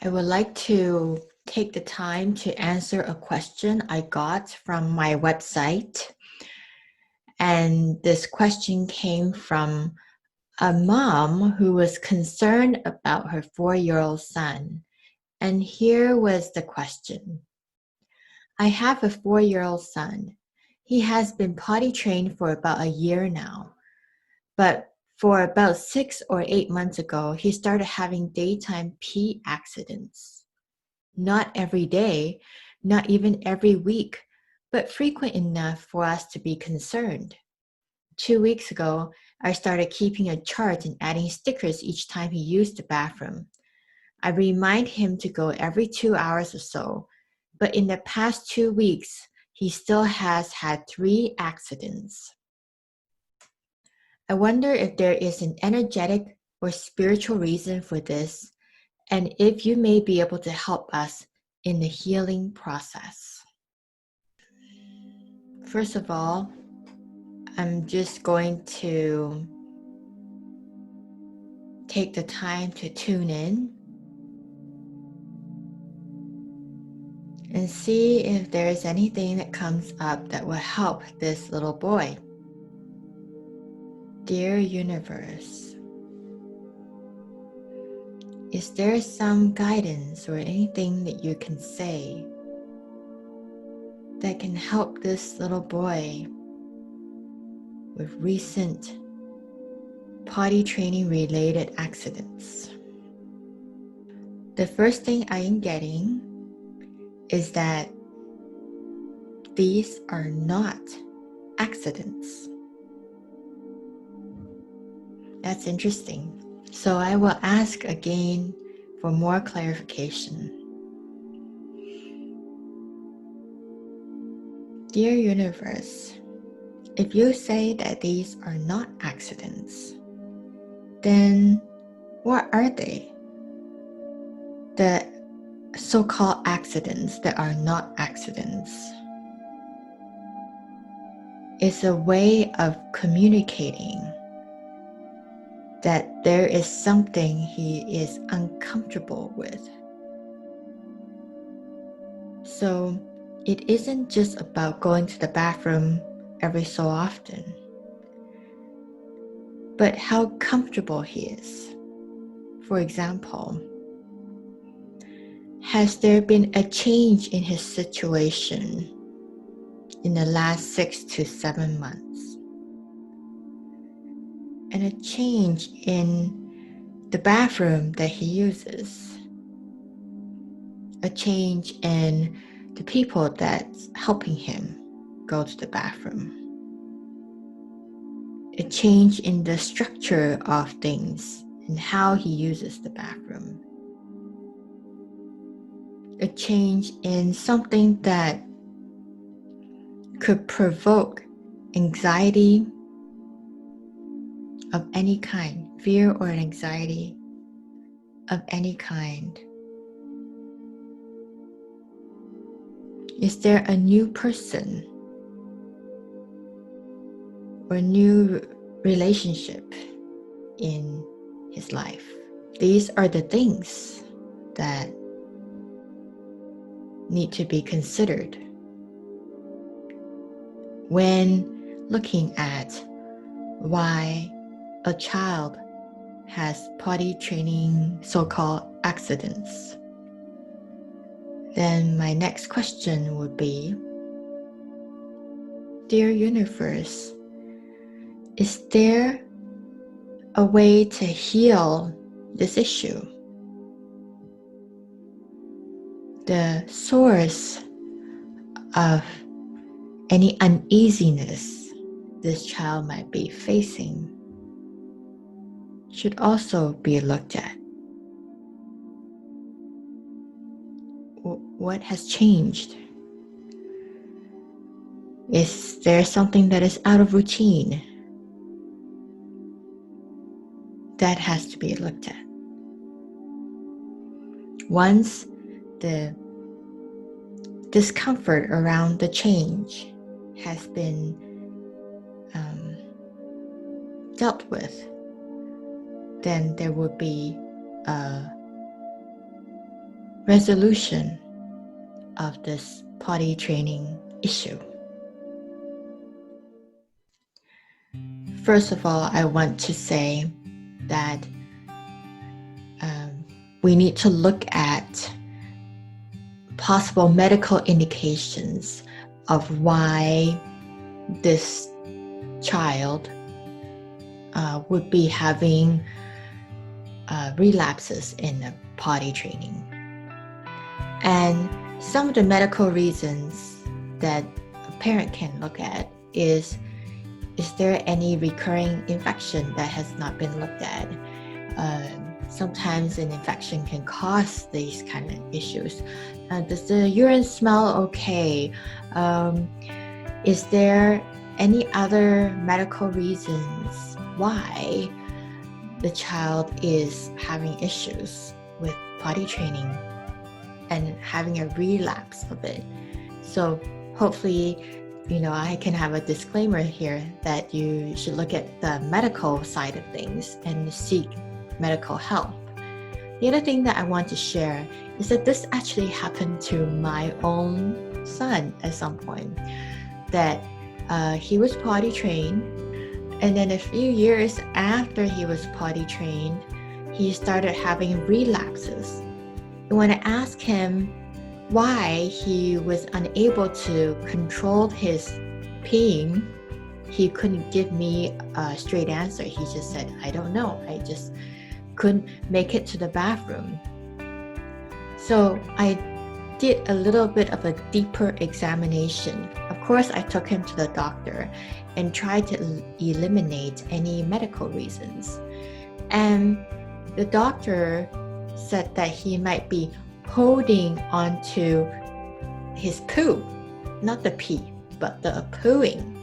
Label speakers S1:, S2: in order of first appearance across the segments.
S1: I would like to take the time to answer a question I got from my website. And this question came from a mom who was concerned about her 4-year-old son. And here was the question. I have a 4-year-old son. He has been potty trained for about a year now. But for about 6 or 8 months ago, he started having daytime pee accidents. Not every day, not even every week, but frequent enough for us to be concerned. 2 weeks ago, I started keeping a chart and adding stickers each time he used the bathroom. I remind him to go every 2 hours or so, but in the past 2 weeks, he still has had 3 accidents. I wonder if there is an energetic or spiritual reason for this, and if you may be able to help us in the healing process. First of all, I'm just going to take the time to tune in and see if there is anything that comes up that will help this little boy. Dear Universe, is there some guidance or anything that you can say that can help this little boy with recent potty training related accidents? The first thing I am getting is that these are not accidents. That's interesting. So I will ask again for more clarification. Dear Universe, if you say that these are not accidents, then what are they? The so-called accidents that are not accidents is a way of communicating that there is something he is uncomfortable with. So it isn't just about going to the bathroom every so often, but how comfortable he is. For example, has there been a change in his situation in the last 6 to 7 months? And a change in the bathroom that he uses? A change in the people that's helping him go to the bathroom? A change in the structure of things and how he uses the bathroom? A change in something that could provoke anxiety of any kind, fear or anxiety of any kind? Is there a new person or new relationship in his life? These are the things that need to be considered when looking at why a child has potty training so-called accidents. Then my next question would be, Dear Universe, is there a way to heal this issue? The source of any uneasiness this child might be facing should also be looked at. What has changed? Is there something that is out of routine? That has to be looked at. Once the discomfort around the change has been dealt with, then there would be a resolution of this potty training issue. First of all, I want to say that we need to look at possible medical indications of why this child would be having relapses in the potty training. And some of the medical reasons that a parent can look at is there any recurring infection that has not been looked at? Sometimes an infection can cause these kind of issues. Does the urine smell okay? Is there any other medical reasons why the child is having issues with potty training and having a relapse of it? So hopefully, I can have a disclaimer here that you should look at the medical side of things and seek medical help. The other thing that I want to share is that this actually happened to my own son at some point, that he was potty trained, and then a few years after he was potty trained, he started having relapses. And when I asked him why he was unable to control his peeing, he couldn't give me a straight answer. He just said, I don't know. I just couldn't make it to the bathroom. So I did a little bit of a deeper examination. Of course, I took him to the doctor and tried to eliminate any medical reasons. And the doctor said that he might be holding onto his poo, not the pee, but the pooing.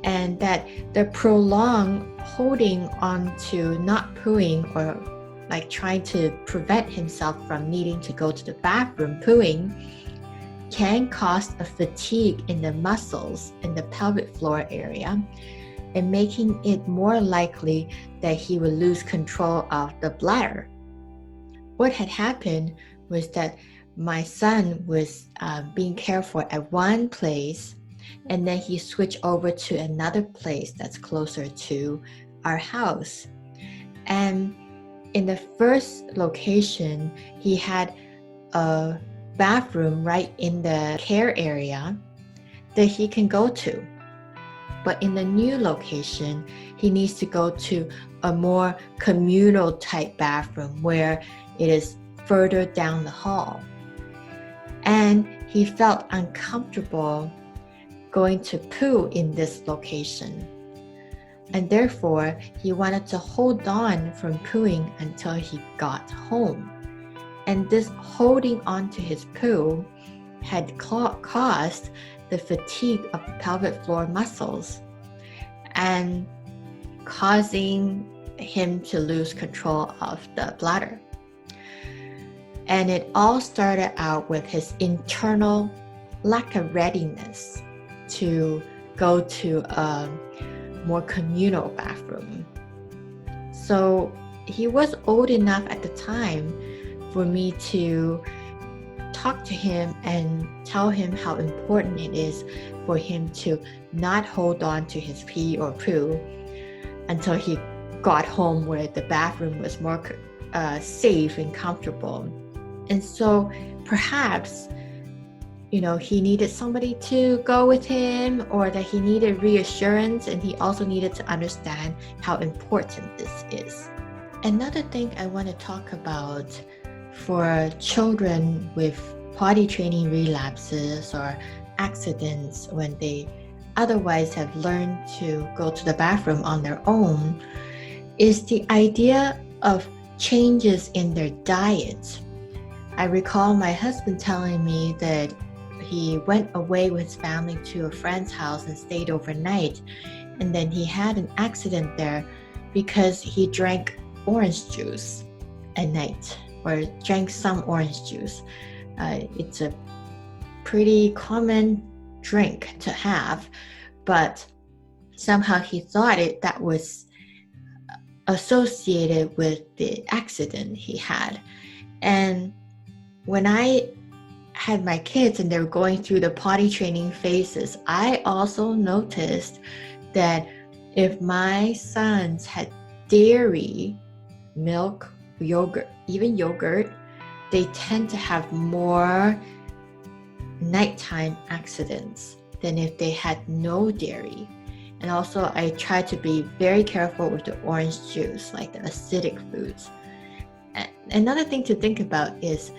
S1: And that the prolonged holding onto not pooing, or like trying to prevent himself from needing to go to the bathroom pooing, can cause a fatigue in the muscles in the pelvic floor area, and making it more likely that he would lose control of the bladder. What had happened was that my son was being cared for at one place, and then he switched over to another place that's closer to our house. And in the first location, he had a bathroom right in the care area that he can go to. But in the new location, he needs to go to a more communal type bathroom where it is further down the hall. And he felt uncomfortable going to poo in this location. And therefore, he wanted to hold on from pooing until he got home. And this holding on to his poo had caused the fatigue of the pelvic floor muscles and causing him to lose control of the bladder. And it all started out with his internal lack of readiness to go to a more communal bathroom. So he was old enough at the time for me to talk to him and tell him how important it is for him to not hold on to his pee or poo until he got home where the bathroom was more safe and comfortable. And so perhaps, he needed somebody to go with him, or that he needed reassurance, and he also needed to understand how important this is. Another thing I want to talk about for children with potty training relapses or accidents when they otherwise have learned to go to the bathroom on their own is the idea of changes in their diet. I recall my husband telling me that he went away with his family to a friend's house and stayed overnight, and then he had an accident there because he drank orange juice at night, or drank some orange juice. It's a pretty common drink to have, but somehow he thought that was associated with the accident he had. And when I had my kids and they were going through the potty training phases, I also noticed that if my sons had dairy, milk, yogurt, even yogurt, they tend to have more nighttime accidents than if they had no dairy. And also I try to be very careful with the orange juice, like the acidic foods. Another thing to think about is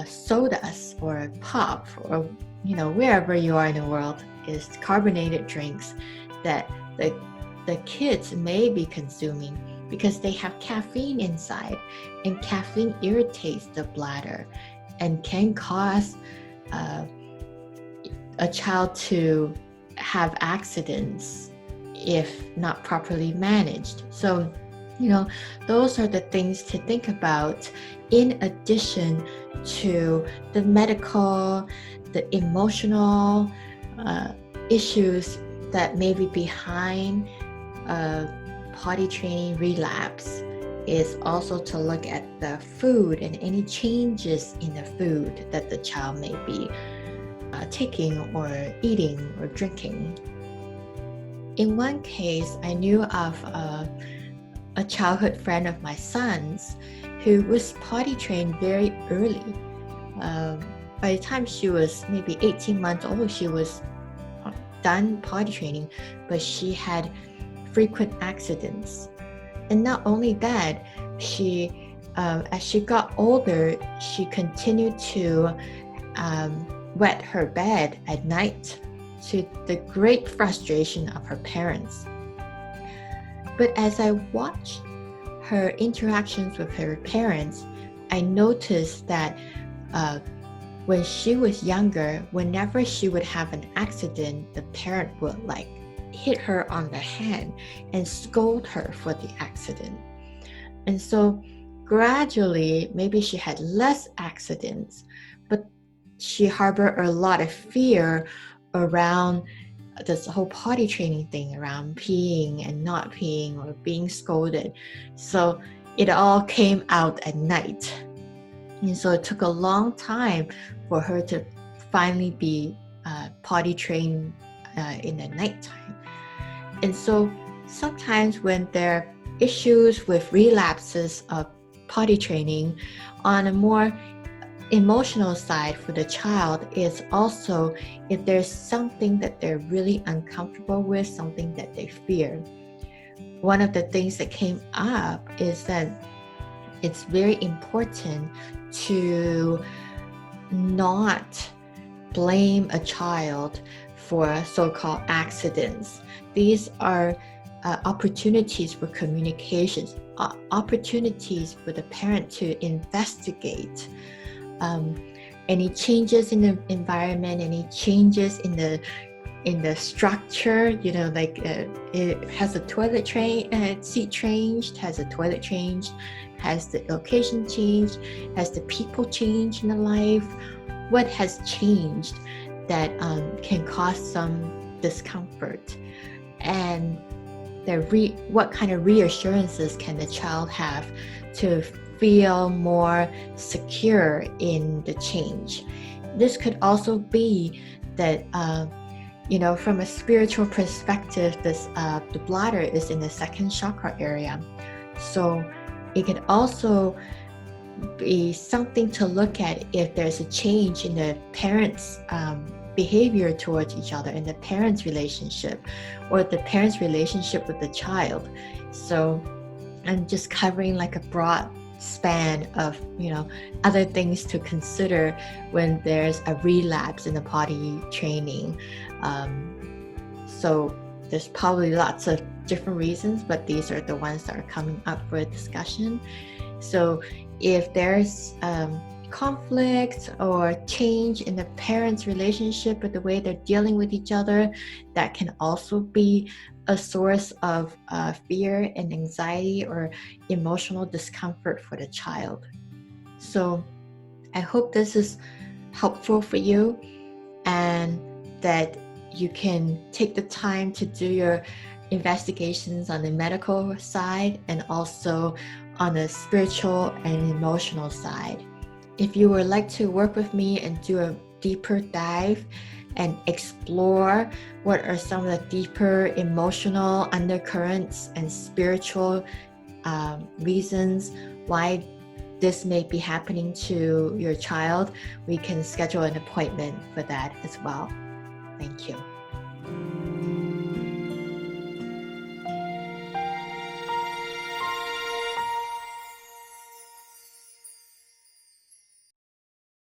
S1: sodas or pop, or wherever you are in the world, is carbonated drinks that the kids may be consuming because they have caffeine inside, and caffeine irritates the bladder and can cause a child to have accidents if not properly managed. So, those are the things to think about in addition to the medical, the emotional issues that may be behind potty training relapse. Is also to look at the food and any changes in the food that the child may be taking or eating or drinking. In one case, I knew of a childhood friend of my son's who was potty trained very early. By the time she was maybe 18 months old, she was done potty training, but she had frequent accidents. And not only that, she, as she got older, she continued to wet her bed at night to the great frustration of her parents. But as I watched her interactions with her parents, I noticed that when she was younger, whenever she would have an accident, the parent would hit her on the hand and scold her for the accident. And so gradually, maybe she had less accidents, but she harbored a lot of fear around this whole potty training thing, around peeing and not peeing or being scolded. So it all came out at night. And so it took a long time for her to finally be potty trained in the nighttime. And so sometimes when there are issues with relapses of potty training, on a more emotional side for the child is also if there's something that they're really uncomfortable with, something that they fear. One of the things that came up is that it's very important to not blame a child for so-called accidents. These are opportunities for communications, opportunities for the parent to investigate any changes in the environment, any changes in the structure. It has a toilet seat changed, has a toilet changed, has the location changed, has the people changed in the life. What has changed that can cause some discomfort, and what kind of reassurances can the child have to feel more secure in the change. This could also be that from a spiritual perspective, the bladder is in the second chakra area, so it could also be something to look at if there's a change in the parents' behavior towards each other, in the parents' relationship, or the parents' relationship with the child. So I'm just covering a broad span of other things to consider when there's a relapse in the potty training. So there's probably lots of different reasons, but these are the ones that are coming up for a discussion. So if there's conflict or change in the parents' relationship with the way they're dealing with each other, that can also be a source of fear and anxiety or emotional discomfort for the child. So I hope this is helpful for you, and that you can take the time to do your investigations on the medical side and also on the spiritual and emotional side. if you would like to work with me and do a deeper dive and explore what are some of the deeper emotional undercurrents and spiritual reasons why this may be happening to your child, we can schedule an appointment for that as well. Thank you.